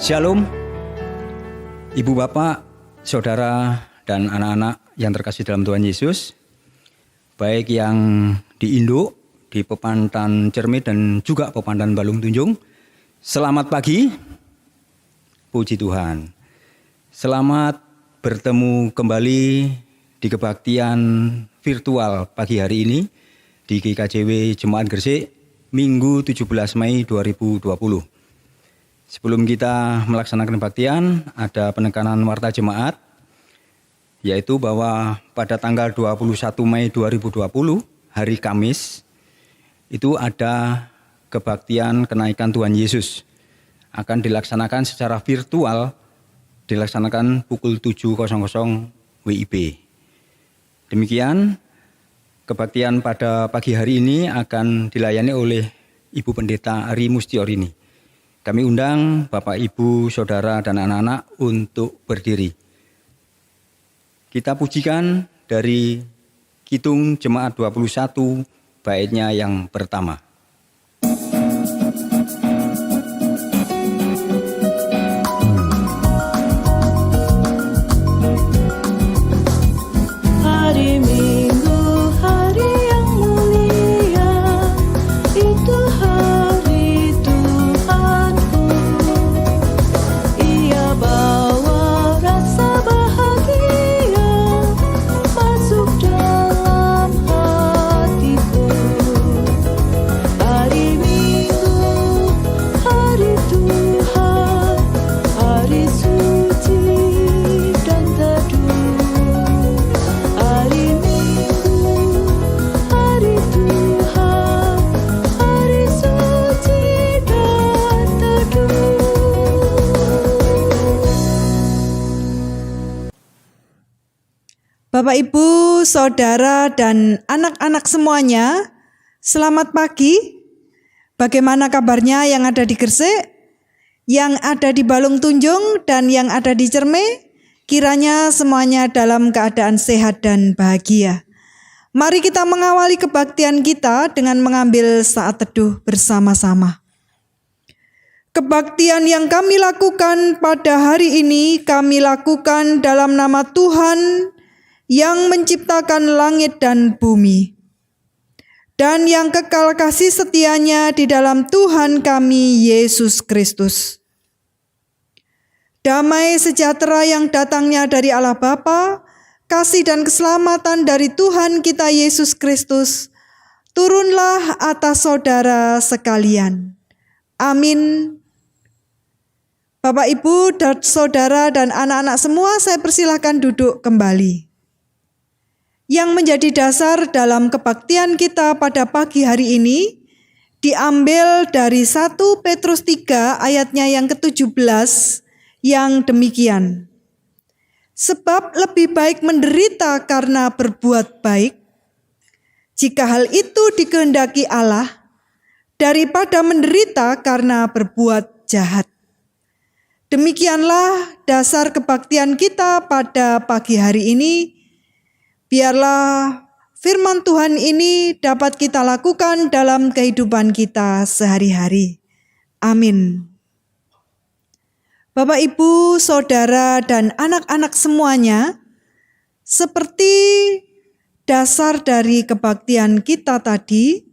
Shalom, Ibu Bapak, Saudara dan anak-anak yang terkasih dalam Tuhan Yesus, baik yang di Indo, di Pepantan Cermit dan juga Pepantan Balung Tunjung. Selamat pagi, puji Tuhan. Selamat bertemu kembali di kebaktian virtual pagi hari ini di GKJW Jemaat Gresik, Minggu 17 Mei 2020. Sebelum kita melaksanakan kebaktian, ada penekanan warta jemaat, yaitu bahwa pada tanggal 21 Mei 2020, hari Kamis, itu ada kebaktian kenaikan Tuhan Yesus. Akan dilaksanakan secara virtual, dilaksanakan pukul 7.00 WIB. Demikian, kebaktian pada pagi hari ini akan dilayani oleh Ibu Pendeta Ari Mustiorini. Kami undang Bapak, Ibu, Saudara, dan anak-anak untuk berdiri. Kita pujikan dari Kidung Jemaat 21, baitnya yang pertama. Bapak, Ibu, Saudara, dan anak-anak semuanya, selamat pagi. Bagaimana kabarnya yang ada di Gresik, yang ada di Balung Tunjung, dan yang ada di Cermai? Kiranya semuanya dalam keadaan sehat dan bahagia. Mari kita mengawali kebaktian kita dengan mengambil saat teduh bersama-sama. Kebaktian yang kami lakukan pada hari ini, kami lakukan dalam nama Tuhan yang menciptakan langit dan bumi, dan yang kekal kasih setianya di dalam Tuhan kami Yesus Kristus. Damai sejahtera yang datangnya dari Allah Bapa, kasih dan keselamatan dari Tuhan kita Yesus Kristus, turunlah atas saudara sekalian. Amin. Bapak, Ibu, Saudara, dan anak-anak semua, saya persilahkan duduk kembali. Yang menjadi dasar dalam kebaktian kita pada pagi hari ini diambil dari 1 Petrus 3 ayatnya yang ke-17 yang demikian. Sebab lebih baik menderita karena berbuat baik, jika hal itu dikehendaki Allah, daripada menderita karena berbuat jahat. Demikianlah dasar kebaktian kita pada pagi hari ini. Biarlah firman Tuhan ini dapat kita lakukan dalam kehidupan kita sehari-hari. Amin. Bapak, Ibu, Saudara, dan anak-anak semuanya, seperti dasar dari kebaktian kita tadi,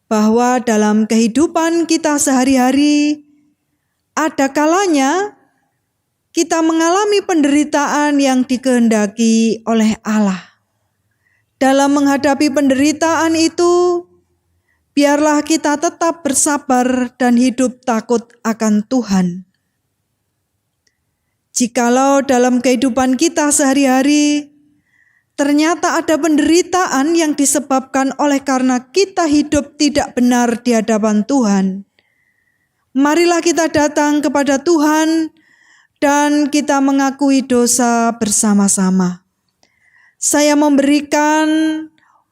bahwa dalam kehidupan kita sehari-hari, ada kalanya kita mengalami penderitaan yang dikehendaki oleh Allah. Dalam menghadapi penderitaan itu, biarlah kita tetap bersabar dan hidup takut akan Tuhan. Jikalau dalam kehidupan kita sehari-hari, ternyata ada penderitaan yang disebabkan oleh karena kita hidup tidak benar di hadapan Tuhan, marilah kita datang kepada Tuhan dan kita mengakui dosa bersama-sama. Saya memberikan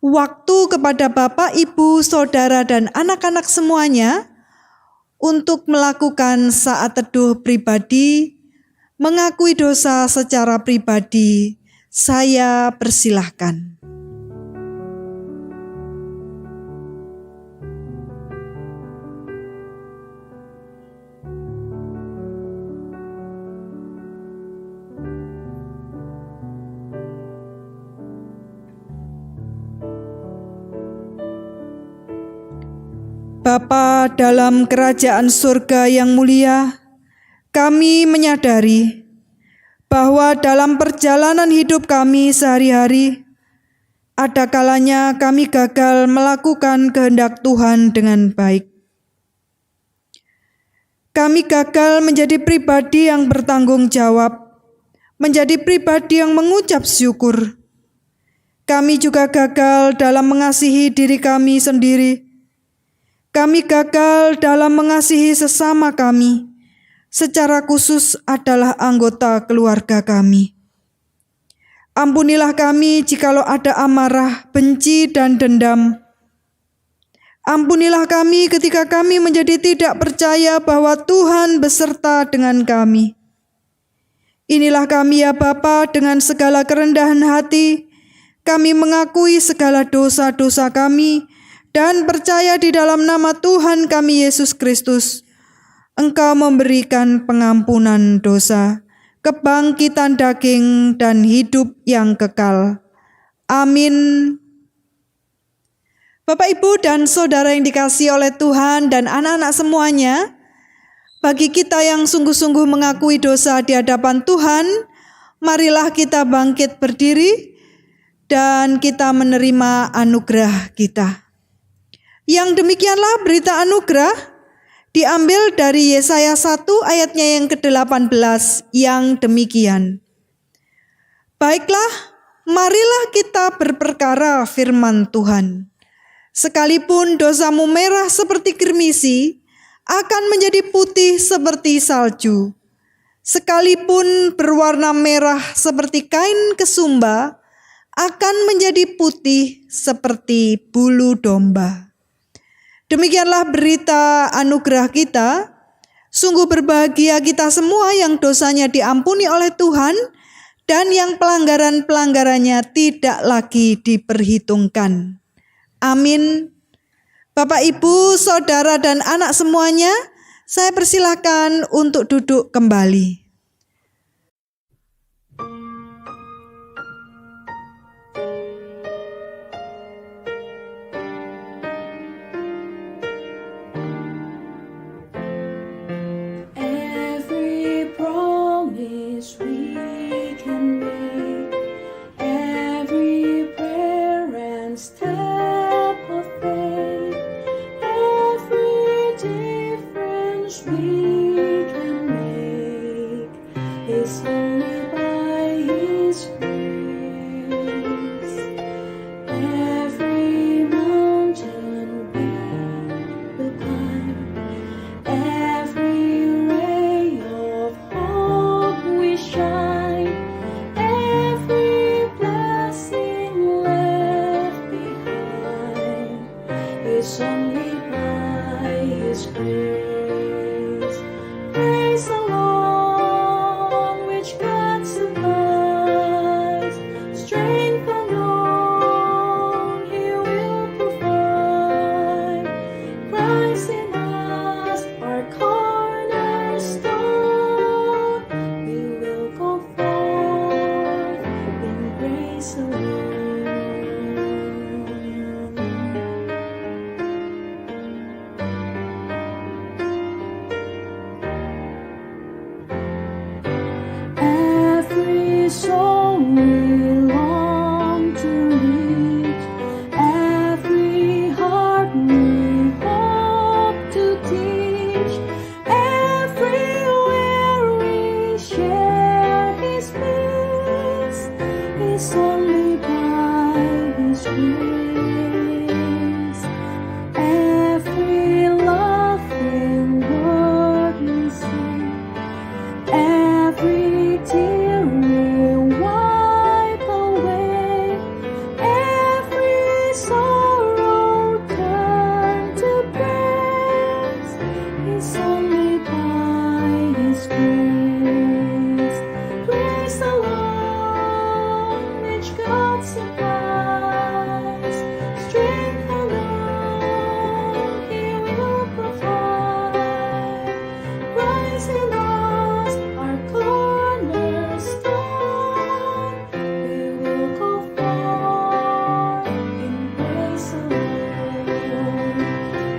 waktu kepada Bapak, Ibu, Saudara, dan anak-anak semuanya untuk melakukan saat teduh pribadi, mengakui dosa secara pribadi. Saya persilahkan. Bapa dalam kerajaan surga yang mulia, kami menyadari bahwa dalam perjalanan hidup kami sehari-hari, ada kalanya kami gagal melakukan kehendak Tuhan dengan baik. Kami gagal menjadi pribadi yang bertanggung jawab, menjadi pribadi yang mengucap syukur. Kami juga gagal dalam mengasihi diri kami sendiri. Kami gagal dalam mengasihi sesama kami, secara khusus adalah anggota keluarga kami. Ampunilah kami jikalau ada amarah, benci, dan dendam. Ampunilah kami ketika kami menjadi tidak percaya bahwa Tuhan beserta dengan kami. Inilah kami ya Bapa, dengan segala kerendahan hati, kami mengakui segala dosa-dosa kami, dan percaya di dalam nama Tuhan kami Yesus Kristus, Engkau memberikan pengampunan dosa, kebangkitan daging, dan hidup yang kekal. Amin. Bapak, Ibu, dan Saudara yang dikasihi oleh Tuhan dan anak-anak semuanya, bagi kita yang sungguh-sungguh mengakui dosa di hadapan Tuhan, marilah kita bangkit berdiri dan kita menerima anugerah kita. Yang demikianlah berita anugerah diambil dari Yesaya 1 ayatnya yang ke-18 yang demikian. Baiklah, marilah kita berperkara firman Tuhan. Sekalipun dosamu merah seperti kirmisi, akan menjadi putih seperti salju. Sekalipun berwarna merah seperti kain kesumba, akan menjadi putih seperti bulu domba. Demikianlah berita anugerah kita. Sungguh berbahagia kita semua yang dosanya diampuni oleh Tuhan dan yang pelanggaran-pelanggarannya tidak lagi diperhitungkan. Amin. Bapak, Ibu, Saudara, dan anak semuanya, saya persilakan untuk duduk kembali.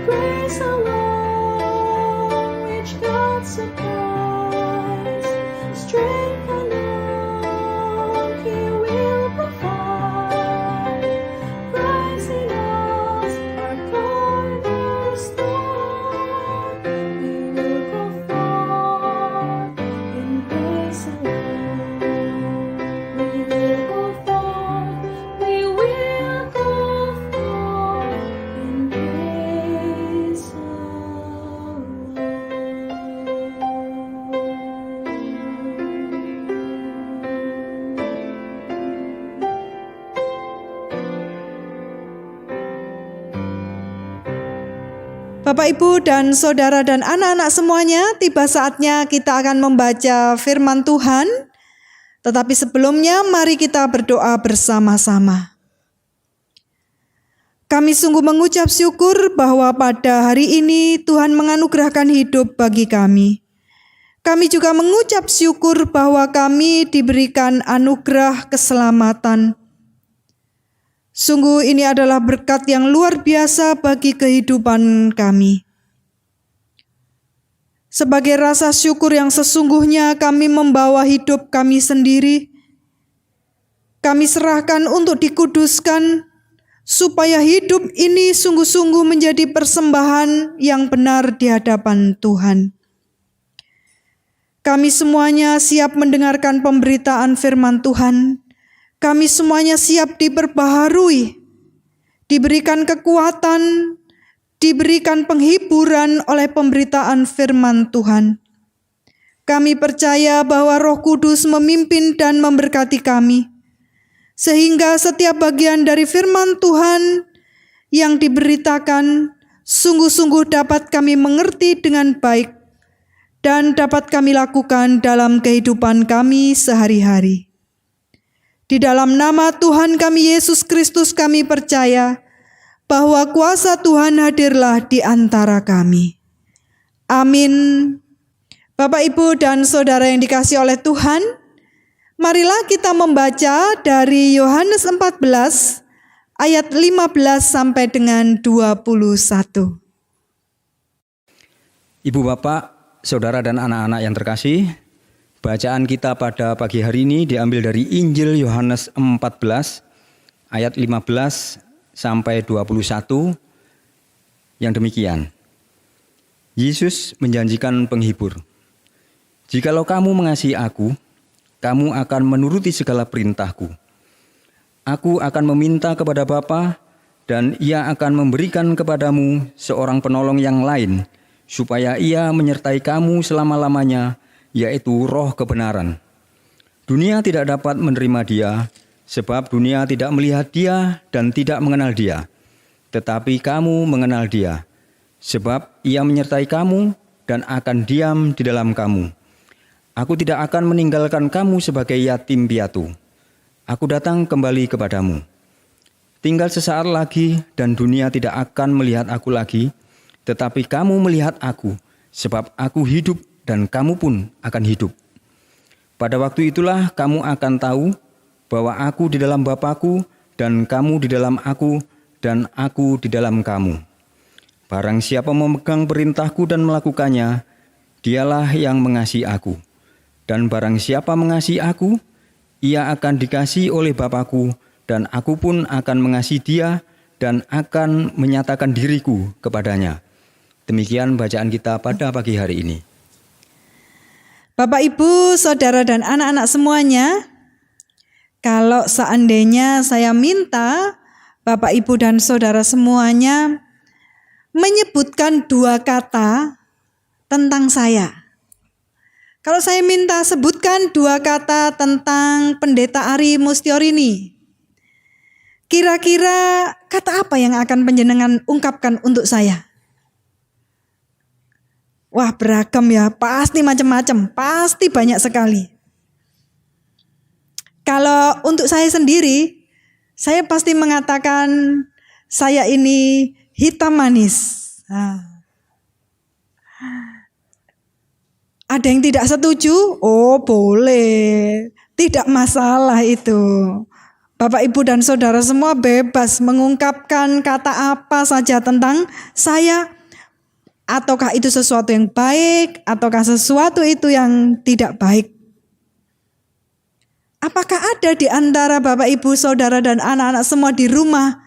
Praise Bapak, Ibu, dan saudara dan anak-anak semuanya, tiba saatnya kita akan membaca firman Tuhan. Tetapi sebelumnya mari kita berdoa bersama-sama. Kami sungguh mengucap syukur bahwa pada hari ini Tuhan menganugerahkan hidup bagi kami. Kami juga mengucap syukur bahwa kami diberikan anugerah keselamatan. Sungguh ini adalah berkat yang luar biasa bagi kehidupan kami. Sebagai rasa syukur yang sesungguhnya kami membawa hidup kami sendiri. Kami serahkan untuk dikuduskan, supaya hidup ini sungguh-sungguh menjadi persembahan yang benar di hadapan Tuhan. Kami semuanya siap mendengarkan pemberitaan firman Tuhan. Kami semuanya siap diperbaharui, diberikan kekuatan, diberikan penghiburan oleh pemberitaan firman Tuhan. Kami percaya bahwa Roh Kudus memimpin dan memberkati kami, sehingga setiap bagian dari firman Tuhan yang diberitakan sungguh-sungguh dapat kami mengerti dengan baik dan dapat kami lakukan dalam kehidupan kami sehari-hari. Di dalam nama Tuhan kami Yesus Kristus kami percaya bahwa kuasa Tuhan hadirlah di antara kami. Amin. Bapak, Ibu, dan saudara yang dikasihi oleh Tuhan, marilah kita membaca dari Yohanes 14 ayat 15 sampai dengan 21. Ibu, Bapak, saudara dan anak-anak yang terkasih, bacaan kita pada pagi hari ini diambil dari Injil Yohanes 14 ayat 15 sampai 21 yang demikian. Yesus menjanjikan penghibur. Jikalau kamu mengasihi aku, kamu akan menuruti segala perintahku. Aku akan meminta kepada Bapa dan Ia akan memberikan kepadamu seorang penolong yang lain, supaya Ia menyertai kamu selama-lamanya, yaitu Roh kebenaran. Dunia tidak dapat menerima Dia, sebab dunia tidak melihat Dia dan tidak mengenal Dia. Tetapi kamu mengenal Dia, sebab Ia menyertai kamu dan akan diam di dalam kamu. Aku tidak akan meninggalkan kamu sebagai yatim piatu. Aku datang kembali kepadamu. Tinggal sesaat lagi dan dunia tidak akan melihat aku lagi, tetapi kamu melihat aku, sebab aku hidup dan kamu pun akan hidup. Pada waktu itulah kamu akan tahu bahwa aku di dalam Bapa-Ku dan kamu di dalam aku dan aku di dalam kamu. Barang siapa memegang perintahku dan melakukannya, dialah yang mengasihi aku. Dan barang siapa mengasihi aku, ia akan dikasihi oleh Bapa-Ku, dan aku pun akan mengasihi dia dan akan menyatakan diriku kepadanya. Demikian bacaan kita pada pagi hari ini. Bapak, Ibu, saudara dan anak-anak semuanya, kalau seandainya saya minta Bapak, Ibu, dan saudara semuanya menyebutkan dua kata tentang saya. Kalau saya minta sebutkan dua kata tentang Pendeta Ari Mustiorini, kira-kira kata apa yang akan panjenengan ungkapkan untuk saya? Wah, beragam ya, pasti macam-macam, pasti banyak sekali. Kalau untuk saya sendiri, saya pasti mengatakan saya ini hitam manis. Ada yang tidak setuju? Oh, boleh. Tidak masalah itu. Bapak, Ibu, dan saudara semua bebas mengungkapkan kata apa saja tentang saya. Ataukah itu sesuatu yang baik, ataukah sesuatu itu yang tidak baik. Apakah ada di antara Bapak, Ibu, saudara, dan anak-anak semua di rumah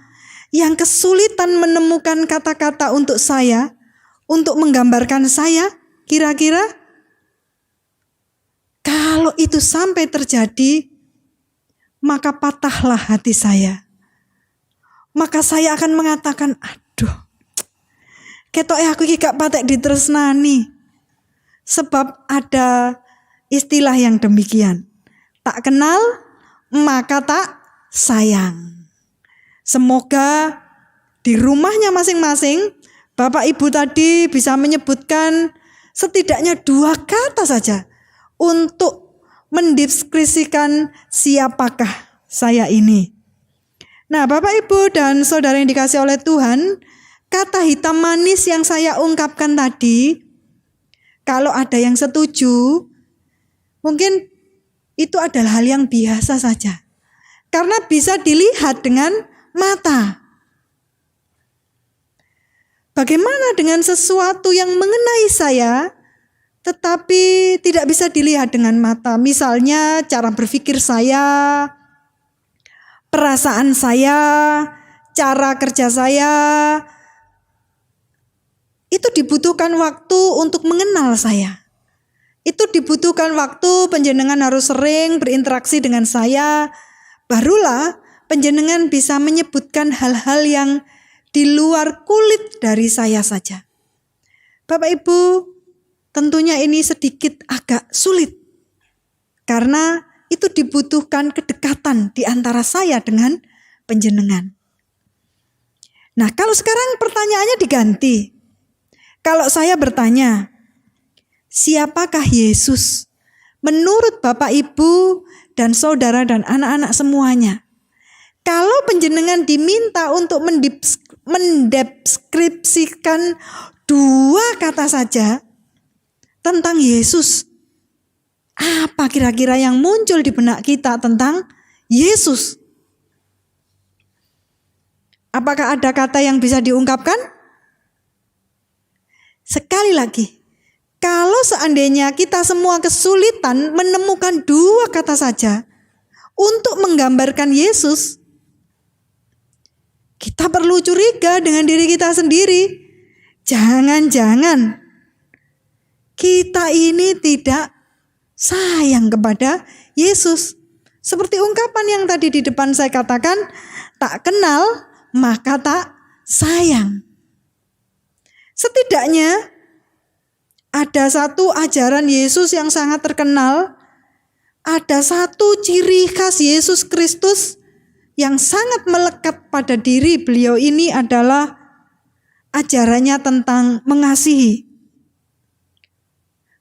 yang kesulitan menemukan kata-kata untuk saya, untuk menggambarkan saya? Kira-kira kalau itu sampai terjadi, maka patahlah hati saya. Maka saya akan mengatakan, aduh, ketok aku iki gak patek ditresnani. Sebab ada istilah yang demikian. Tak kenal, maka tak sayang. Semoga di rumahnya masing-masing, Bapak Ibu tadi bisa menyebutkan setidaknya 2 kata saja untuk mendeskripsikan siapakah saya ini. Nah, Bapak Ibu dan saudara yang dikasihi oleh Tuhan, kata hitam manis yang saya ungkapkan tadi, kalau ada yang setuju, mungkin itu adalah hal yang biasa saja. Karena bisa dilihat dengan mata. Bagaimana dengan sesuatu yang mengenai saya, tetapi tidak bisa dilihat dengan mata? Misalnya cara berpikir saya, perasaan saya, cara kerja saya, itu dibutuhkan waktu untuk mengenal saya. Itu dibutuhkan waktu, panjenengan harus sering berinteraksi dengan saya, barulah panjenengan bisa menyebutkan hal-hal yang di luar kulit dari saya saja. Bapak Ibu, tentunya ini sedikit agak sulit. Karena itu dibutuhkan kedekatan di antara saya dengan panjenengan. Nah, kalau sekarang pertanyaannya diganti. Kalau saya bertanya, siapakah Yesus? Menurut Bapak Ibu dan saudara dan anak-anak semuanya. Kalau panjenengan diminta untuk mendeskripsikan 2 kata saja tentang Yesus, apa kira-kira yang muncul di benak kita tentang Yesus? Apakah ada kata yang bisa diungkapkan? Sekali lagi, kalau seandainya kita semua kesulitan menemukan 2 kata saja untuk menggambarkan Yesus, kita perlu curiga dengan diri kita sendiri. Jangan-jangan kita ini tidak sayang kepada Yesus. Seperti ungkapan yang tadi di depan saya katakan, tak kenal maka tak sayang. Setidaknya ada satu ajaran Yesus yang sangat terkenal, ada satu ciri khas Yesus Kristus yang sangat melekat pada diri beliau ini adalah ajarannya tentang mengasihi.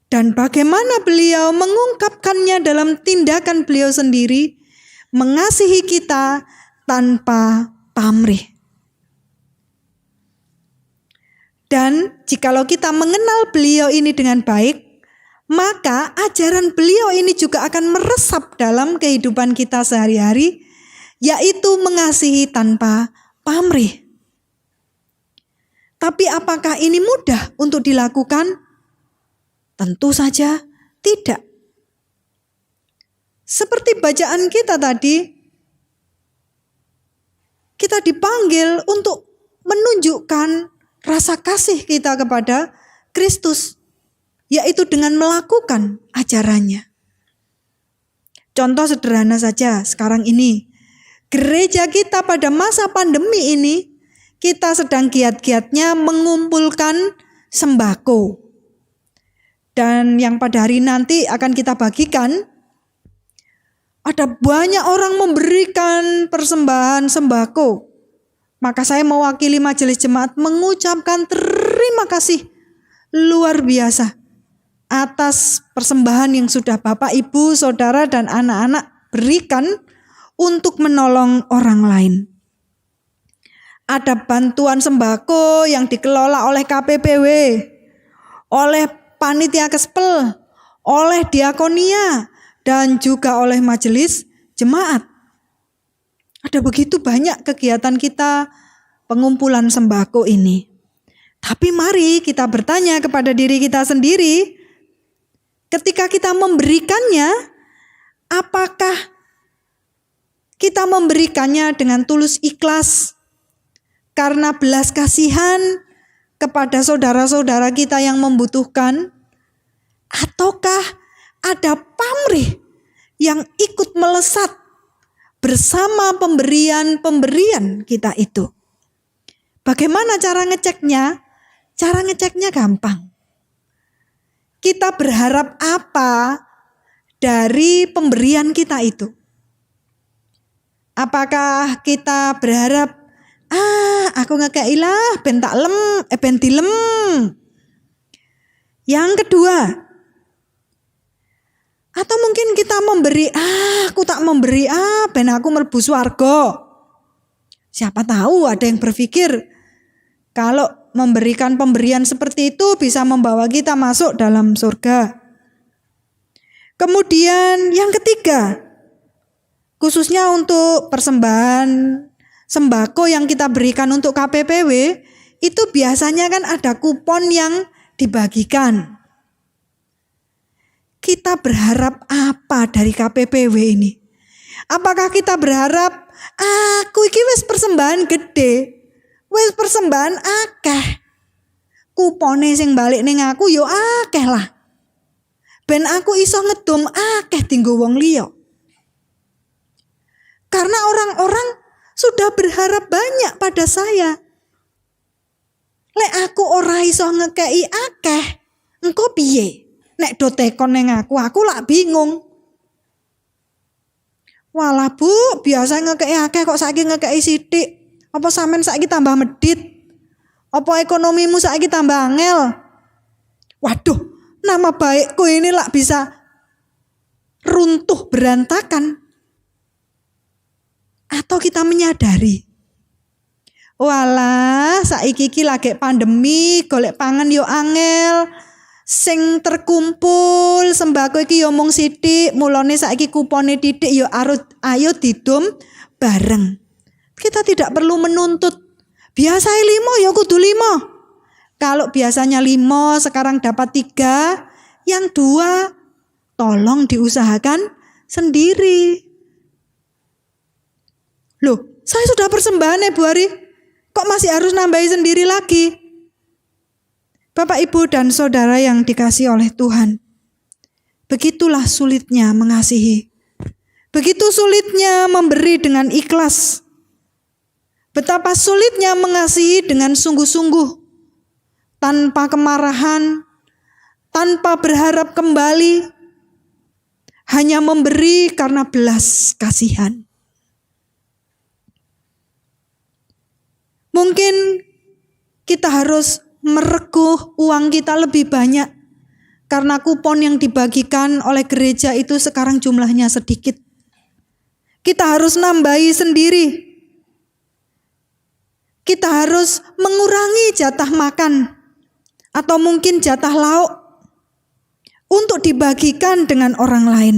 Dan bagaimana beliau mengungkapkannya dalam tindakan beliau sendiri, mengasihi kita tanpa pamrih. Dan jikalau kita mengenal beliau ini dengan baik, maka ajaran beliau ini juga akan meresap dalam kehidupan kita sehari-hari, yaitu mengasihi tanpa pamrih. Tapi apakah ini mudah untuk dilakukan? Tentu saja tidak. Seperti bacaan kita tadi, kita dipanggil untuk menunjukkan rasa kasih kita kepada Kristus, yaitu dengan melakukan ajarannya. Contoh sederhana saja sekarang ini, gereja kita pada masa pandemi ini, kita sedang giat-giatnya mengumpulkan sembako. Dan yang pada hari nanti akan kita bagikan, ada banyak orang memberikan persembahan sembako. Maka saya mewakili majelis jemaat mengucapkan terima kasih luar biasa atas persembahan yang sudah Bapak, Ibu, Saudara, dan anak-anak berikan untuk menolong orang lain. Ada bantuan sembako yang dikelola oleh KPPW, oleh Panitia Kespel, oleh Diakonia, dan juga oleh majelis jemaat. Ada begitu banyak kegiatan kita pengumpulan sembako ini. Tapi mari kita bertanya kepada diri kita sendiri, ketika kita memberikannya, apakah kita memberikannya dengan tulus ikhlas karena belas kasihan kepada saudara-saudara kita yang membutuhkan, ataukah ada pamrih yang ikut melesat bersama pemberian-pemberian kita itu? Bagaimana cara ngeceknya? Cara ngeceknya gampang. Kita berharap apa dari pemberian kita itu? Apakah kita berharap Aku ngekei lah ben tak ben dilem. Yang kedua, atau mungkin kita memberi, aku tak memberi, ben aku mlebu swarga. Siapa tahu ada yang berpikir kalau memberikan pemberian seperti itu bisa membawa kita masuk dalam surga. Kemudian yang ketiga, khususnya untuk persembahan sembako yang kita berikan untuk KPPW, itu biasanya kan ada kupon yang dibagikan. Kita berharap apa dari KPPW ini? Apakah kita berharap, aku iki wis persembahan gede, wis persembahan akeh, kupone sing balik ning aku yo akeh lah, ben aku iso ngedom akeh dinggo wong liya. Karena orang-orang sudah berharap banyak pada saya. Lek aku ora iso ngekei akeh, engko piye? Nek do tekon ning aku lak bingung. Walah Bu, biasa ngekei akeh kok saiki ngekei sithik. Apa sampean saiki tambah medit? Apa ekonomimu saiki tambah angel? Waduh, nama baikku ini lak bisa runtuh berantakan. Atau kita menyadari, walah saiki iki lagi pandemi, golek pangan yo angel, sing terkumpul sembako iki yo mung sithik, mulane saiki kupone titik yo ayo didum bareng. Kita tidak perlu menuntut, biasa 5 yo kudu 5. Kalau biasanya 5 sekarang dapat 3, yang 2 tolong diusahakan sendiri. Loh, saya sudah persembahan Bu Ari, kok masih harus nambahi sendiri lagi? Bapak, Ibu, dan Saudara yang dikasihi oleh Tuhan, begitulah sulitnya mengasihi. Begitu sulitnya memberi dengan ikhlas. Betapa sulitnya mengasihi dengan sungguh-sungguh, tanpa kemarahan, tanpa berharap kembali, hanya memberi karena belas kasihan. Mungkin kita harus merekuh uang kita lebih banyak karena kupon yang dibagikan oleh gereja itu sekarang jumlahnya sedikit. Kita harus nambahi sendiri. Kita harus mengurangi jatah makan atau mungkin jatah lauk untuk dibagikan dengan orang lain.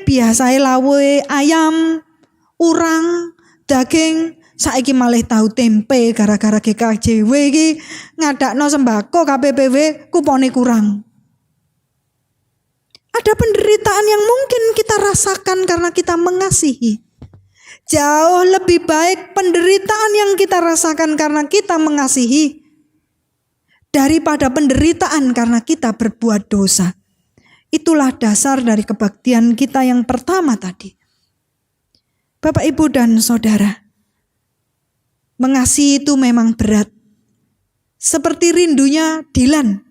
Biasanya lawe ayam, urang, daging, saiki malih tahu tempe gara-gara GKJW iki ngadakno sembako KPPW kupone kurang. Ada penderitaan yang mungkin kita rasakan karena kita mengasihi. Jauh lebih baik penderitaan yang kita rasakan karena kita mengasihi daripada penderitaan karena kita berbuat dosa. Itulah dasar dari kebaktian kita yang pertama tadi. Bapak, Ibu, dan Saudara, mengasihi itu memang berat. Seperti rindunya Dilan.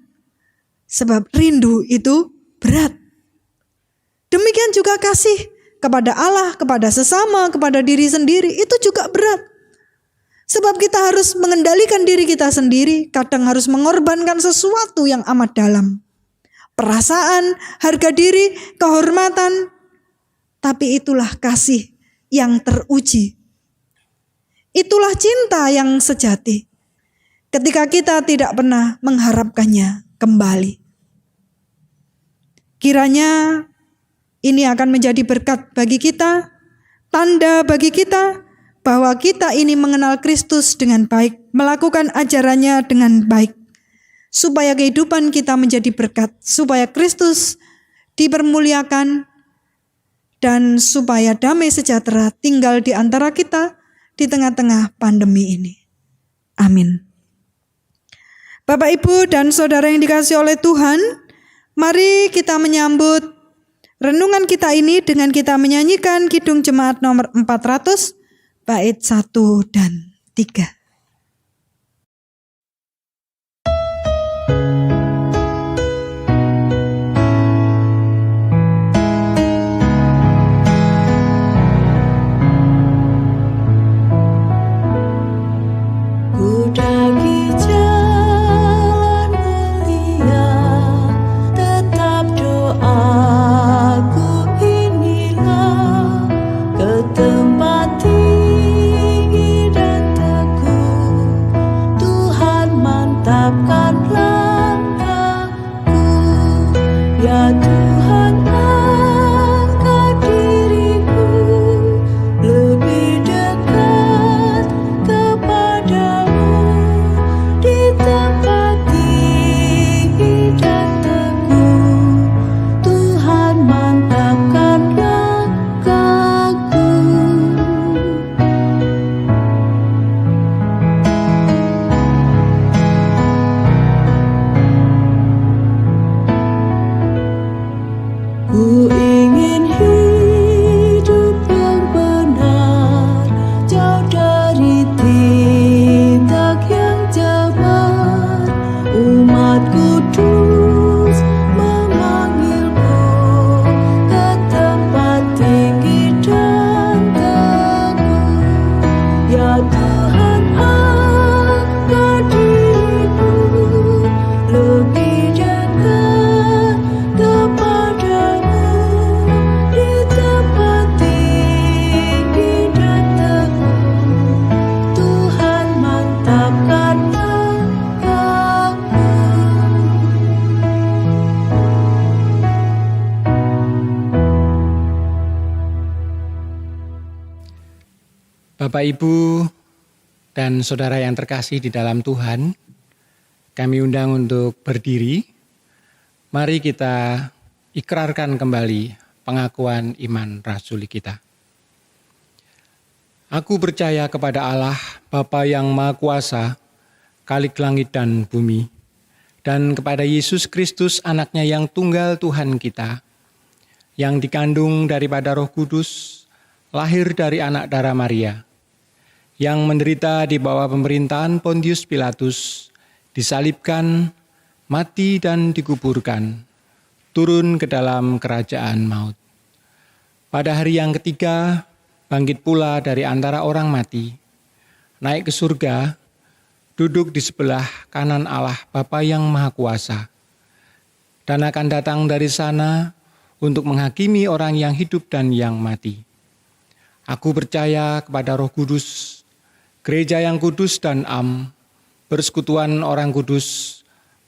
Sebab rindu itu berat. Demikian juga kasih kepada Allah, kepada sesama, kepada diri sendiri. Itu juga berat. Sebab kita harus mengendalikan diri kita sendiri. Kadang harus mengorbankan sesuatu yang amat dalam. Perasaan, harga diri, kehormatan. Tapi itulah kasih yang teruji. Itulah cinta yang sejati. Ketika kita tidak pernah mengharapkannya kembali. Kiranya ini akan menjadi berkat bagi kita, tanda bagi kita bahwa kita ini mengenal Kristus dengan baik, melakukan ajarannya dengan baik, supaya kehidupan kita menjadi berkat, supaya Kristus dipermuliakan, dan supaya damai sejahtera tinggal di antara kita di tengah-tengah pandemi ini. Amin. Bapak, Ibu, dan Saudara yang dikasihi oleh Tuhan, mari kita menyambut renungan kita ini dengan kita menyanyikan Kidung Jemaat nomor 400, bait 1 dan 3. Bapak, Ibu, dan saudara yang terkasih di dalam Tuhan, kami undang untuk berdiri. Mari kita ikrarkan kembali pengakuan iman rasuli kita. Aku percaya kepada Allah, Bapa yang Maha Kuasa, Khalik langit dan bumi, dan kepada Yesus Kristus, anaknya yang tunggal Tuhan kita, yang dikandung daripada Roh Kudus, lahir dari anak darah Maria, yang menderita di bawah pemerintahan Pontius Pilatus, disalibkan, mati dan dikuburkan, turun ke dalam kerajaan maut. Pada hari yang ketiga, bangkit pula dari antara orang mati, naik ke surga, duduk di sebelah kanan Allah Bapa yang Maha Kuasa, dan akan datang dari sana untuk menghakimi orang yang hidup dan yang mati. Aku percaya kepada Roh Kudus, gereja yang kudus dan persekutuan orang kudus,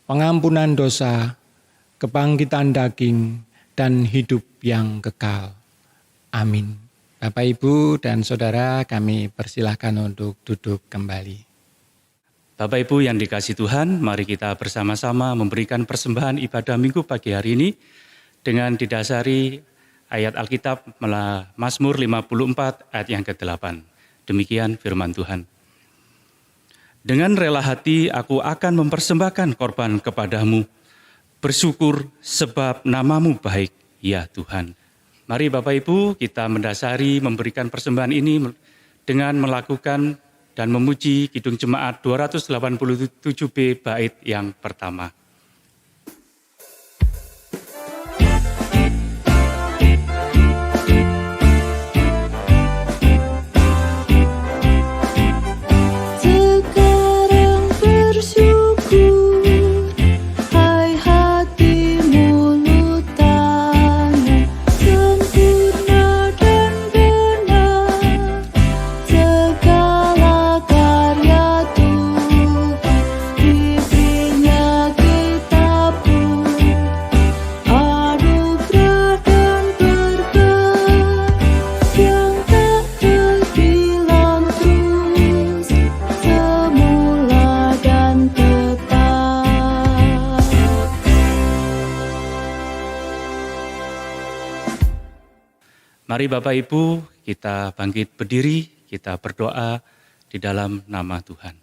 pengampunan dosa, kebangkitan daging, dan hidup yang kekal. Amin. Bapak, Ibu, dan Saudara, kami persilahkan untuk duduk kembali. Bapak Ibu yang dikasihi Tuhan, mari kita bersama-sama memberikan persembahan ibadah minggu pagi hari ini dengan didasari ayat Alkitab Mazmur 54 ayat yang ke-8. Demikian firman Tuhan. Dengan rela hati aku akan mempersembahkan korban kepadamu, bersyukur sebab namamu baik, ya Tuhan. Mari Bapak Ibu kita mendasari memberikan persembahan ini dengan melakukan dan memuji Kidung Jemaat 287B bait yang pertama. Mari Bapak Ibu kita bangkit berdiri, kita berdoa di dalam nama Tuhan.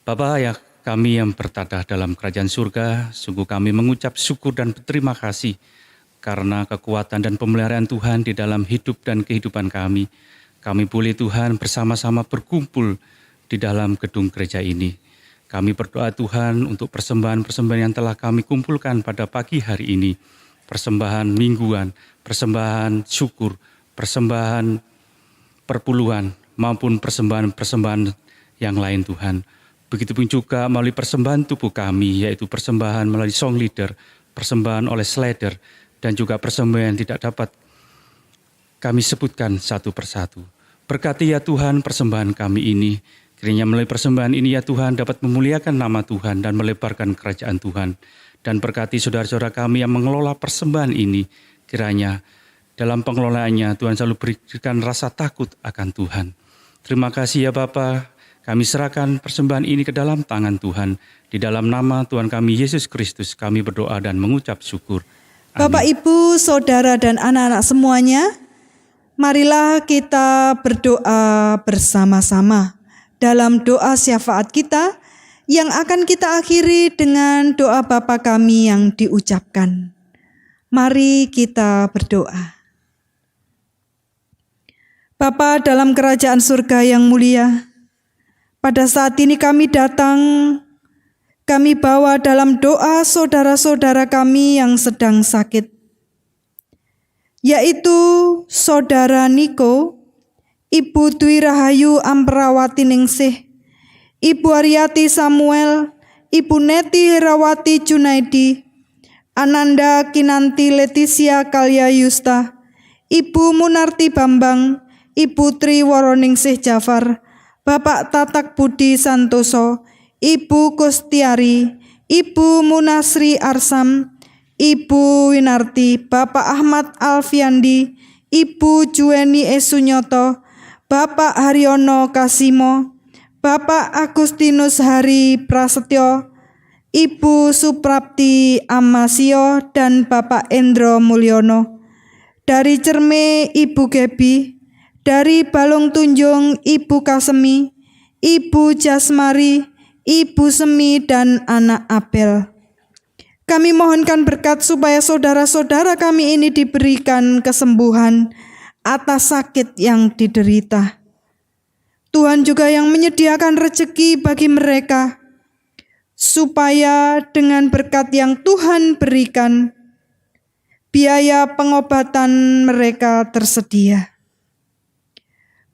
Bapa ya kami yang bertadah dalam kerajaan surga, sungguh kami mengucap syukur dan berterima kasih karena kekuatan dan pemeliharaan Tuhan di dalam hidup dan kehidupan kami. Kami boleh Tuhan bersama-sama berkumpul di dalam gedung gereja ini. Kami berdoa Tuhan untuk persembahan-persembahan yang telah kami kumpulkan pada pagi hari ini. Persembahan mingguan, persembahan syukur, persembahan perpuluhan, maupun persembahan-persembahan yang lain Tuhan. Begitupun juga melalui persembahan tubuh kami, yaitu persembahan melalui song leader, persembahan oleh slider, dan juga persembahan yang tidak dapat kami sebutkan satu persatu. Berkati ya Tuhan persembahan kami ini, kiranya melalui persembahan ini ya Tuhan dapat memuliakan nama Tuhan dan melebarkan kerajaan Tuhan. Dan berkati saudara-saudara kami yang mengelola persembahan ini, kiranya dalam pengelolaannya Tuhan selalu berikan rasa takut akan Tuhan. Terima kasih ya Bapa, kami serahkan persembahan ini ke dalam tangan Tuhan. Di dalam nama Tuhan kami Yesus Kristus kami berdoa dan mengucap syukur. Amin. Bapak, Ibu, Saudara, dan anak-anak semuanya, marilah kita berdoa bersama-sama dalam doa syafaat kita yang akan kita akhiri dengan doa Bapa kami yang diucapkan. Mari kita berdoa. Bapa dalam kerajaan surga yang mulia, pada saat ini kami datang, kami bawa dalam doa saudara-saudara kami yang sedang sakit, yaitu Saudara Niko, Ibu Dwi Rahayu Amperawati Ningsih, Ibu Aryati Samuel, Ibu Neti Herawati Junaidi, Ananda Kinanti Leticia Kalya Yusta, Ibu Munarti Bambang, Ibu Tri Woroningsih Jafar, Bapak Tatak Budi Santoso, Ibu Kustiari, Ibu Munasri Arsam, Ibu Winarti, Bapak Ahmad Alfiandi, Ibu Juweni Esunyoto, Bapak Haryono Kasimo, Bapak Agustinus Hari Prasetyo, Ibu Suprapti Amasio, dan Bapak Endro Mulyono. Dari Cerme, Ibu Gebi. Dari Balong Tunjung, Ibu Kasemi, Ibu Jasmari, Ibu Semi, dan anak Abel. Kami mohonkan berkat supaya saudara-saudara kami ini diberikan kesembuhan atas sakit yang diderita. Tuhan juga yang menyediakan rezeki bagi mereka, supaya dengan berkat yang Tuhan berikan, biaya pengobatan mereka tersedia.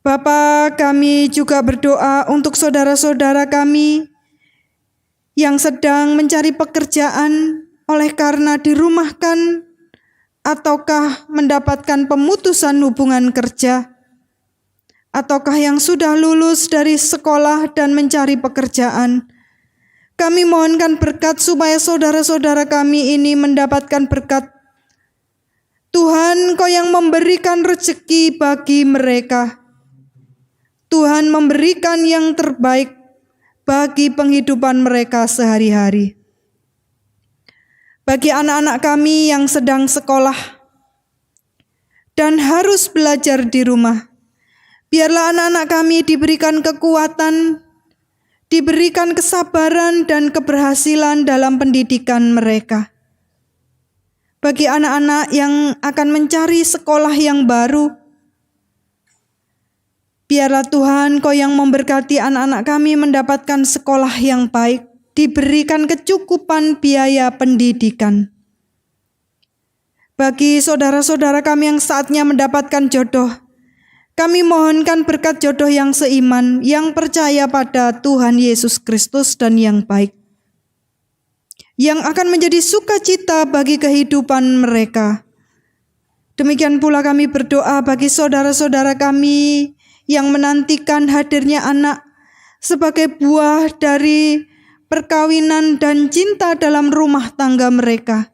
Bapa, kami juga berdoa untuk saudara-saudara kami yang sedang mencari pekerjaan oleh karena dirumahkan ataukah mendapatkan pemutusan hubungan kerja, ataukah yang sudah lulus dari sekolah dan mencari pekerjaan. Kami mohonkan berkat supaya saudara-saudara kami ini mendapatkan berkat. Tuhan, Kau yang memberikan rezeki bagi mereka. Tuhan memberikan yang terbaik bagi penghidupan mereka sehari-hari. Bagi anak-anak kami yang sedang sekolah dan harus belajar di rumah, biarlah anak-anak kami diberikan kekuatan, diberikan kesabaran dan keberhasilan dalam pendidikan mereka. Bagi anak-anak yang akan mencari sekolah yang baru, biarlah Tuhan Kau yang memberkati anak-anak kami mendapatkan sekolah yang baik, diberikan kecukupan biaya pendidikan. Bagi saudara-saudara kami yang saatnya mendapatkan jodoh, kami mohonkan berkat jodoh yang seiman, yang percaya pada Tuhan Yesus Kristus dan yang baik, yang akan menjadi sukacita bagi kehidupan mereka. Demikian pula kami berdoa bagi saudara-saudara kami yang menantikan hadirnya anak sebagai buah dari perkawinan dan cinta dalam rumah tangga mereka.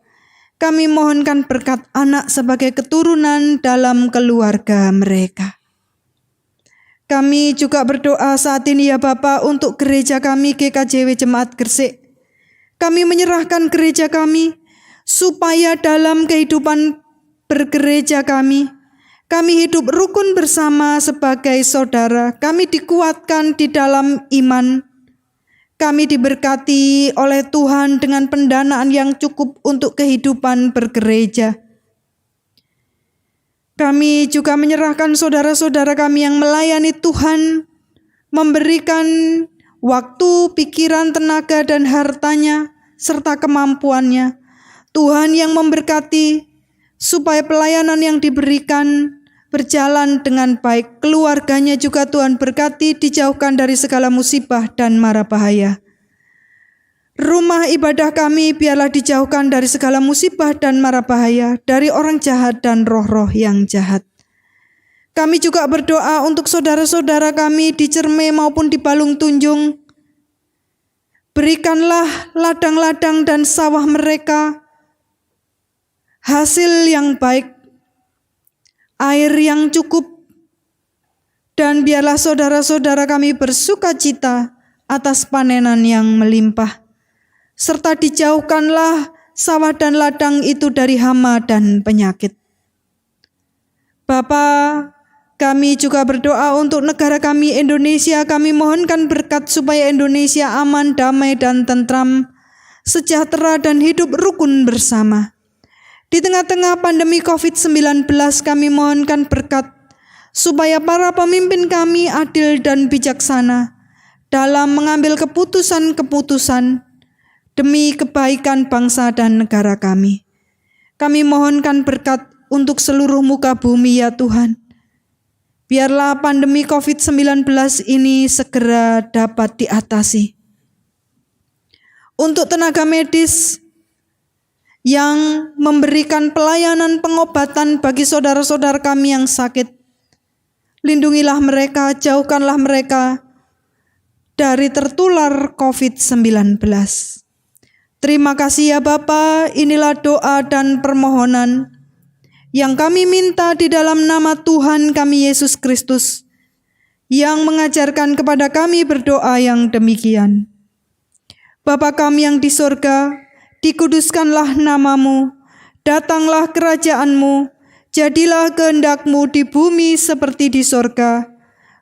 Kami mohonkan berkat anak sebagai keturunan dalam keluarga mereka. Kami juga berdoa saat ini ya Bapa untuk gereja kami GKJW Jemaat Gresik. Kami menyerahkan gereja kami supaya dalam kehidupan bergereja kami hidup rukun bersama sebagai saudara. Kami dikuatkan di dalam iman. Kami diberkati oleh Tuhan dengan pendanaan yang cukup untuk kehidupan bergereja. Kami juga menyerahkan saudara-saudara kami yang melayani Tuhan, memberikan waktu, pikiran, tenaga, dan hartanya, serta kemampuannya. Tuhan yang memberkati supaya pelayanan yang diberikan berjalan dengan baik. Keluarganya juga Tuhan berkati, dijauhkan dari segala musibah dan mara bahaya. Rumah ibadah kami biarlah dijauhkan dari segala musibah dan mara bahaya, dari orang jahat dan roh-roh yang jahat. Kami juga berdoa untuk saudara-saudara kami di Cerme maupun di Balung Tunjung. Berikanlah ladang-ladang dan sawah mereka hasil yang baik, air yang cukup, dan biarlah saudara-saudara kami bersukacita atas panenan yang melimpah, serta dijauhkanlah sawah dan ladang itu dari hama dan penyakit. Bapa, kami juga berdoa untuk negara kami Indonesia. Kami mohonkan berkat supaya Indonesia aman, damai, dan tentram, sejahtera, dan hidup rukun bersama. Di tengah-tengah pandemi COVID-19 kami mohonkan berkat supaya para pemimpin kami adil dan bijaksana dalam mengambil keputusan-keputusan demi kebaikan bangsa dan negara kami. Kami mohonkan berkat untuk seluruh muka bumi ya Tuhan. Biarlah pandemi COVID-19 ini segera dapat diatasi. Untuk tenaga medis yang memberikan pelayanan pengobatan bagi saudara-saudara kami yang sakit, lindungilah mereka, jauhkanlah mereka dari tertular COVID-19. Terima kasih ya Bapa, inilah doa dan permohonan yang kami minta di dalam nama Tuhan kami Yesus Kristus, yang mengajarkan kepada kami berdoa yang demikian. Bapa kami yang di sorga, dikuduskanlah namamu, datanglah kerajaanmu, jadilah kehendak-Mu di bumi seperti di sorga.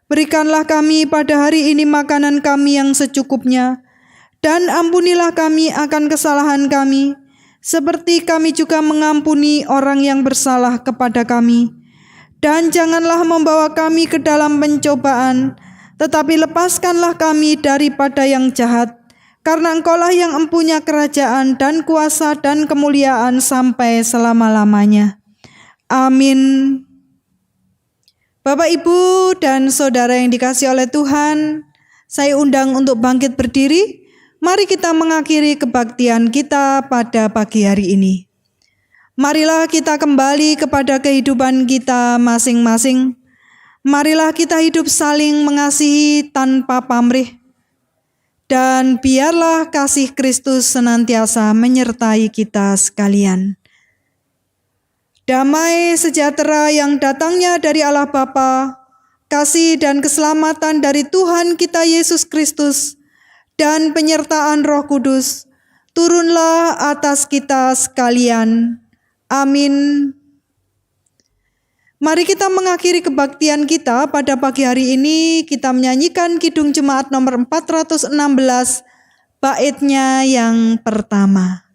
Berikanlah kami pada hari ini makanan kami yang secukupnya, dan ampunilah kami akan kesalahan kami, seperti kami juga mengampuni orang yang bersalah kepada kami. Dan janganlah membawa kami ke dalam pencobaan, tetapi lepaskanlah kami daripada yang jahat. Karena Engkaulah yang empunya kerajaan dan kuasa dan kemuliaan sampai selama-lamanya. Amin. Bapak, Ibu, dan Saudara yang dikasihi oleh Tuhan, saya undang untuk bangkit berdiri. Mari kita mengakhiri kebaktian kita pada pagi hari ini. Marilah kita kembali kepada kehidupan kita masing-masing. Marilah kita hidup saling mengasihi tanpa pamrih. Dan biarlah kasih Kristus senantiasa menyertai kita sekalian. Damai sejahtera yang datangnya dari Allah Bapa, kasih dan keselamatan dari Tuhan kita Yesus Kristus, dan penyertaan Roh Kudus, turunlah atas kita sekalian. Amin. Mari kita mengakhiri kebaktian kita pada pagi hari ini. Kita menyanyikan Kidung Jemaat nomor 416, baitnya yang pertama.